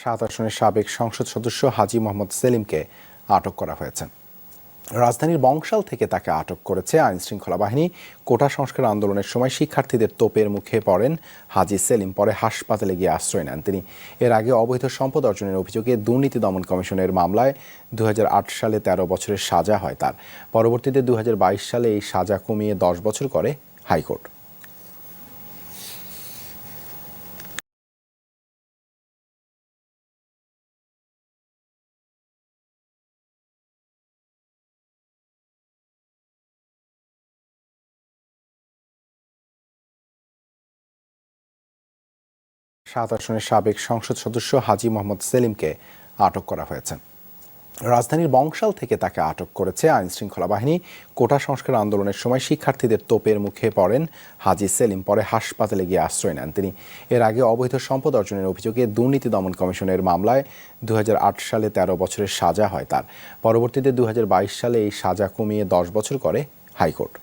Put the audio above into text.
7 আসনের সাবেক সংসদ সদস্য হাজী মোহাম্মদ সেলিমকে আটক করা হয়েছে। রাজধানীর বংশাল থেকে তাকে আটক করেছে আইনশৃঙ্খলা বাহিনী। কোটা সংস্কার আন্দোলনের সময় শিক্ষার্থীদের তোপের মুখে পড়েন হাজী সেলিম, পরে হাসপাতালে গিয়ে আশ্রয় নেন তিনি। এর আগে অবৈধ সম্পদ অর্জনের অভিযোগে দুর্নীতি দমন কমিশনের মামলায় 2008 সালে 13 বছরের সাজা হয় তার। পরবর্তীতে 2022 সালে এই সাজা কমিয়ে 10 বছর করে হাইকোর্ট। সাত আসনের সাবেক সংসদ সদস্য হাজী মোহাম্মদ সেলিমকে আটক করা হয়েছে। রাজধানীর বংশাল থেকে তাকে আটক করেছে আইনশৃঙ্খলা বাহিনী। কোটা সংস্কার আন্দোলনের সময় শিক্ষার্থীদের তোপের মুখে পড়েন হাজী সেলিম, পরে হাসপাতালে গিয়ে আশ্রয় নেন তিনি। এর আগে অবৈধ সম্পদ অর্জনের অভিযোগে দুর্নীতি দমন কমিশনের মামলায় 2008 সালে 13 বছরের সাজা হয় তার। পরবর্তীতে 2022 সালে এই সাজা কমিয়ে 10 বছর করে হাইকোর্ট।